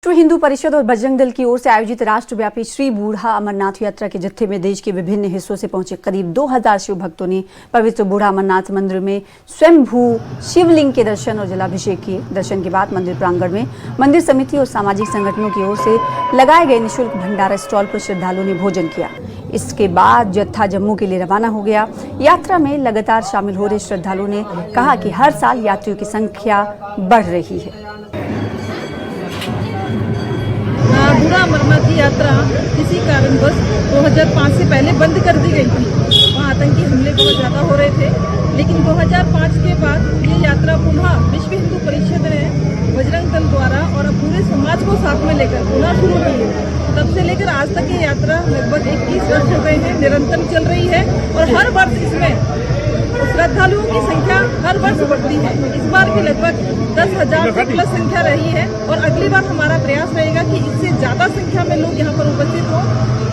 विश्व हिंदू परिषद और बजरंग दल की ओर से आयोजित राष्ट्रव्यापी श्री बूढ़ा अमरनाथ यात्रा के जत्थे में देश के विभिन्न हिस्सों से पहुंचे करीब 2000 शिव भक्तों ने पवित्र बूढ़ा अमरनाथ मंदिर में स्वयंभू शिवलिंग के दर्शन और जलाभिषेक किए। दर्शन के बाद मंदिर प्रांगण में मंदिर समिति और सामाजिक संगठनों की ओर से लगाए गए निःशुल्क भंडारा स्टॉल पर श्रद्धालुओं ने भोजन किया। इसके बाद जत्था जम्मू के लिए रवाना हो गया। यात्रा में लगातार शामिल हो रहे श्रद्धालुओं ने कहा कि हर साल यात्रियों की संख्या बढ़ रही है। बूढ़ा अमरनाथ की यात्रा किसी कारणवश 2005 से पहले बंद कर दी गई थी। वहाँ आतंकी हमले बहुत ज़्यादा हो रहे थे, लेकिन 2005 के बाद ये यात्रा पुनः विश्व हिंदू परिषद ने बजरंग दल द्वारा और अब पूरे समाज को साथ में लेकर पुनः शुरू की है। तब से लेकर आज तक ये यात्रा लगभग 21 वर्ष हो गए हैं, निरंतर चल रही है और हर वर्ष इसमें श्रद्धालुओं की संख्या हर वर्ष बढ़ती है। इस बार भी लगभग 10,000 प्लस संख्या रही है और अगली बार हमारा प्रयास रहेगा कि इससे ज्यादा संख्या में लोग यहाँ पर उपस्थित हों।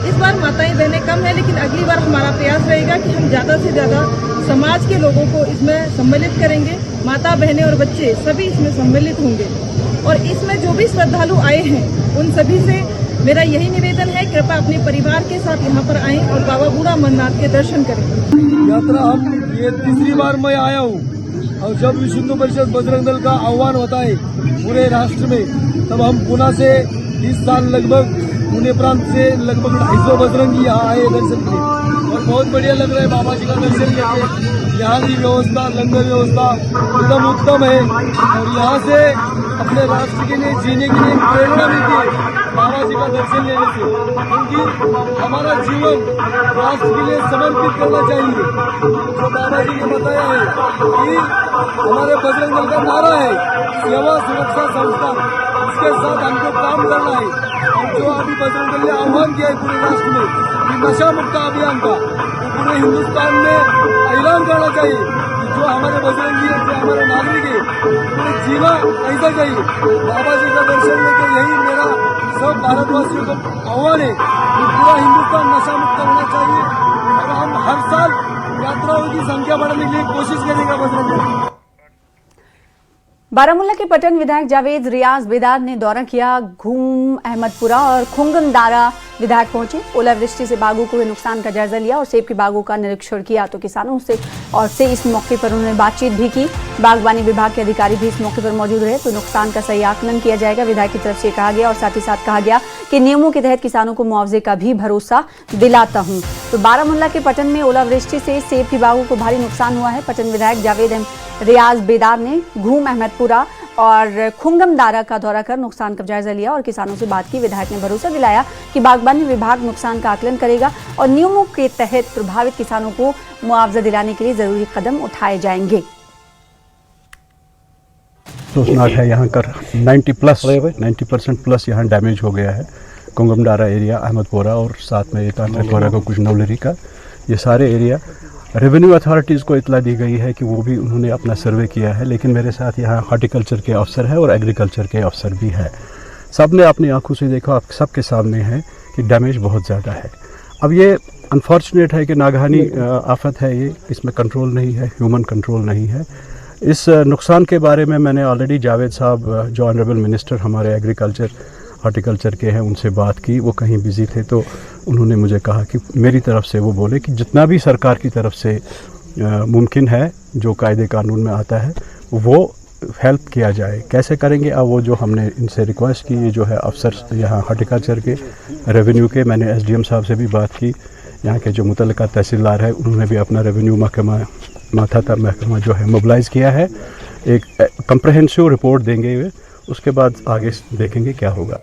इस बार माताएं बहनें कम है, लेकिन अगली बार हमारा प्रयास रहेगा कि हम ज्यादा से ज्यादा समाज के लोगों को इसमें सम्मिलित करेंगे। माता बहनें और बच्चे सभी इसमें सम्मिलित होंगे और इसमें जो भी श्रद्धालु आए हैं उन सभी से मेरा यही निवेदन है, कृपया अपने परिवार के साथ यहाँ पर आएं और बाबा बूढ़ा अमरनाथ के दर्शन करें। यात्रा हम ये तीसरी बार मैं आया हूँ और जब विश्व हिंदू परिषद बजरंग दल का आह्वान होता है पूरे राष्ट्र में, तब हम पुणे से इस साल लगभग पुणे प्रांत से लगभग 250 बजरंगी यहाँ आए दर्शन के और बहुत बढ़िया लग रहा है बाबा जी का दर्शन करके। यहाँ की व्यवस्था, लंगर व्यवस्था एकदम उत्तम है और यहाँ से अपने राष्ट्र के लिए जीने के लिए प्रेरणा मिलती है बाबा जी का दर्शन लेने से, क्योंकि हमारा जीवन राष्ट्र के लिए समर्पित करना चाहिए। जो बाबा जी ने बताया है कि हमारे बजरंग दल का नारा है सेवा सुरक्षा संस्थान, इसके साथ हमको काम करना है। और जो अभी बजरंग दल ने आह्वान किया है पूरे राष्ट्र में कि नशा मुक्त अभियान का, तो पूरे हिंदुस्तान में ऐलान करना चाहिए कि जो हमारे बजरंगी है, जो हमारे नागरिक है, पूरे जीना ऐसा चाहिए। बाबा जी का दर्शन लेकर यही मेरा सब भारतवासियों को आह्वान है कि पूरा हिंदुस्तान नशा मुक्त होना चाहिए और हम हर साल यात्राओं की संख्या बढ़ाने के लिए कोशिश करेंगे बजरंग दल। बारामूला के पटन विधायक जावेद रियाज बेदार ने दौरा किया। घूम अहमदपुरा और खुंगमदारा विधायक पहुंचे। ओलावृष्टि से बागों को हुए नुकसान का जायजा लिया और सेब के बागों का निरीक्षण किया तो किसानों से इस मौके पर उन्होंने बातचीत भी की। बागवानी विभाग के अधिकारी भी इस मौके पर मौजूद रहे तो नुकसान का सही आकलन किया जाएगा, विधायक की तरफ से कहा गया और साथ ही साथ कहा गया कि नियमों के तहत किसानों को मुआवजे का भी भरोसा दिलाता हूं। तो बारामूला के पटन में ओलावृष्टि से सेब के बागों को भारी नुकसान हुआ है। पटन विधायक जावेद रियाज बेदार ने घूम अहमदपुरा और खुंगमदारा का दौरा कर नुकसान का जायजा लिया और किसानों से बात की। विधायक ने भरोसा दिलाया कि बागवानी विभाग नुकसान का आकलन करेगा और नियमों के तहत प्रभावित किसानों को मुआवजा दिलाने के लिए जरूरी कदम उठाए जाएंगे। सोचनाक है यहाँ कर 90% प्लस यहाँ डैमेज हो गया है। खुंगमदारा एरिया, अहमदपुरा और साथ में तांत्रिकपुरा का कुछ नवलरी का, ये सारे एरिया रेवेन्यू अथॉरिटीज़ को इतला दी गई है कि वो भी उन्होंने अपना सर्वे किया है, लेकिन मेरे साथ यहाँ हॉर्टिकल्चर के अफसर है और एग्रीकल्चर के अफसर भी है। सब ने अपनी आंखों से देखा, आप सबके सामने है कि डैमेज बहुत ज़्यादा है। अब ये अनफॉर्चुनेट है कि नागहानी आफत है, ये इसमें कंट्रोल नहीं है, ह्यूमन कंट्रोल नहीं है। इस नुकसान के बारे में मैंने ऑलरेडी जावेद साहब जो ऑनरेबल मिनिस्टर हमारे एग्रीकल्चर हॉर्टिकल्चर के हैं उनसे बात की। वो कहीं बिजी थे तो उन्होंने मुझे कहा कि मेरी तरफ से वो बोले कि जितना भी सरकार की तरफ से मुमकिन है, जो कायदे कानून में आता है, वो हेल्प किया जाए। कैसे करेंगे अब वो जो हमने इनसे रिक्वेस्ट की, ये जो है अफसर यहाँ हॉर्टिकल्चर के, रेवेन्यू के, मैंने एसडीएम साहब से भी बात की, यहाँ के जो मुतल्लिका तहसीलदार है उन्होंने भी अपना रेवेन्यू महकमा जो है मोबिलाइज़ किया है। एक कंप्रहेंसिव रिपोर्ट देंगे वे, उसके बाद आगे देखेंगे क्या होगा।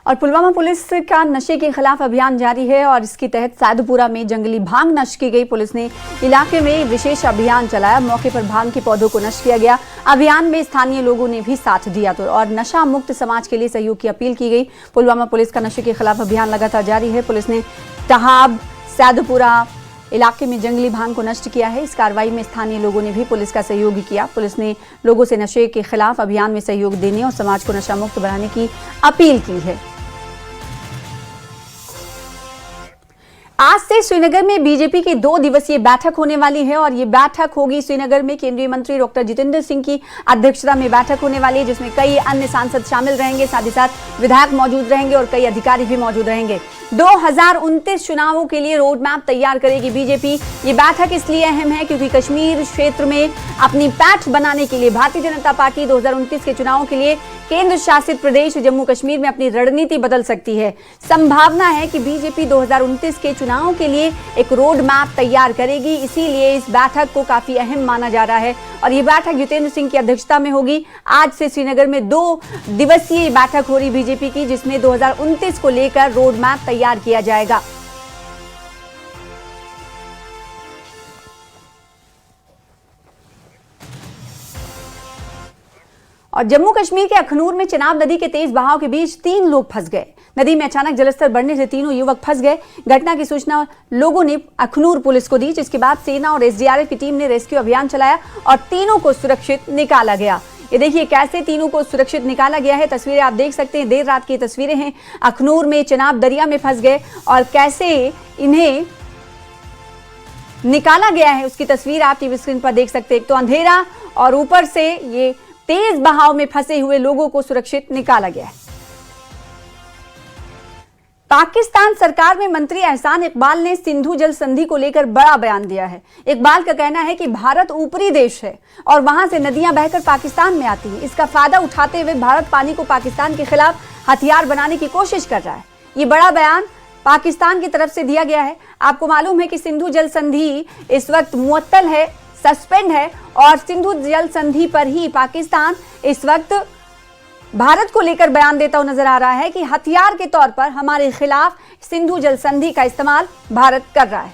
और पुलवामा पुलिस का नशे के खिलाफ अभियान जारी है और इसके तहत सैदपुरा में जंगली भांग नष्ट की गई। पुलिस ने इलाके में विशेष अभियान चलाया, मौके पर भांग के पौधों को नष्ट किया गया। अभियान में स्थानीय लोगों ने भी साथ दिया तो और नशा मुक्त समाज के लिए सहयोग की अपील की गई। पुलवामा पुलिस का नशे के खिलाफ अभियान लगातार जारी है। पुलिस ने तहाब सैदपुरा इलाके में जंगली भांग को नष्ट किया है। इस कार्रवाई में स्थानीय लोगों ने भी पुलिस का सहयोग किया। पुलिस ने लोगों से नशे के खिलाफ अभियान में सहयोग देने और समाज को नशा मुक्त बनाने की अपील की है। आज से श्रीनगर में बीजेपी की 2 दिवसीय बैठक होने वाली है और ये बैठक होगी श्रीनगर में केंद्रीय मंत्री डॉक्टर जितेंद्र सिंह की अध्यक्षता में बैठक होने वाली है, जिसमें कई अन्य सांसद शामिल रहेंगे, साथ ही साथ विधायक मौजूद रहेंगे और कई अधिकारी भी मौजूद रहेंगे। 2029 चुनावों के लिए रोड मैप तैयार करेगी बीजेपी। ये बैठक इसलिए अहम है क्योंकि कश्मीर क्षेत्र में अपनी पैठ बनाने के लिए भारतीय जनता पार्टी 2029 के चुनावों के लिए केंद्र शासित प्रदेश जम्मू कश्मीर में अपनी रणनीति बदल सकती है। संभावना है कि बीजेपी 2029 के चुनावों के लिए एक रोड मैप तैयार करेगी, इसीलिए इस बैठक को काफी अहम माना जा रहा है और ये बैठक जितेंद्र सिंह की अध्यक्षता में होगी। आज से श्रीनगर में 2 दिवसीय बैठक हो रही बीजेपी की, जिसमें 2029 को लेकर रोड मैप तैयार किया जाएगा। और जम्मू कश्मीर के अखनूर में चिनाब नदी के तेज बहाव के बीच 3 लोग फंस गए। नदी में अचानक जलस्तर बढ़ने से तीनों युवक फंस गए। घटना की सूचना लोगों ने अखनूर पुलिस को दी, जिसके बाद सेना और एसडीआरएफ की टीम ने रेस्क्यू अभियान चलाया और तीनों को सुरक्षित निकाला गया। ये देखिए कैसे तीनों को सुरक्षित निकाला गया है। तस्वीरें आप देख सकते हैं, देर रात की तस्वीरें हैं। अखनूर में चिनाब दरिया में फंस गए और कैसे इन्हें निकाला गया है उसकी तस्वीर आप टीवी स्क्रीन पर देख सकते हैं। तो अंधेरा और ऊपर से ये तेज बहाव में फंसे हुए लोगों को सुरक्षित निकाला गया है। पाकिस्तान सरकार में मंत्री एहसान इकबाल ने सिंधु जल संधि को लेकर बड़ा बयान दिया है। इकबाल का कहना है कि भारत ऊपरी देश है और वहां से नदियां बहकर पाकिस्तान में आती हैं। इसका फायदा उठाते हुए भारत पानी को पाकिस्तान के खिलाफ हथियार बनाने की कोशिश कर रहा है। ये बड़ा बयान पाकिस्तान की तरफ से दिया गया है। आपको मालूम है कि सिंधु जल संधि इस वक्त मुअत्तल है, सस्पेंड है और सिंधु जल संधि पर ही पाकिस्तान इस वक्त भारत को लेकर बयान देता हुआ नजर आ रहा है कि हथियार के तौर पर हमारे खिलाफ सिंधु जल संधि का इस्तेमाल भारत कर रहा है।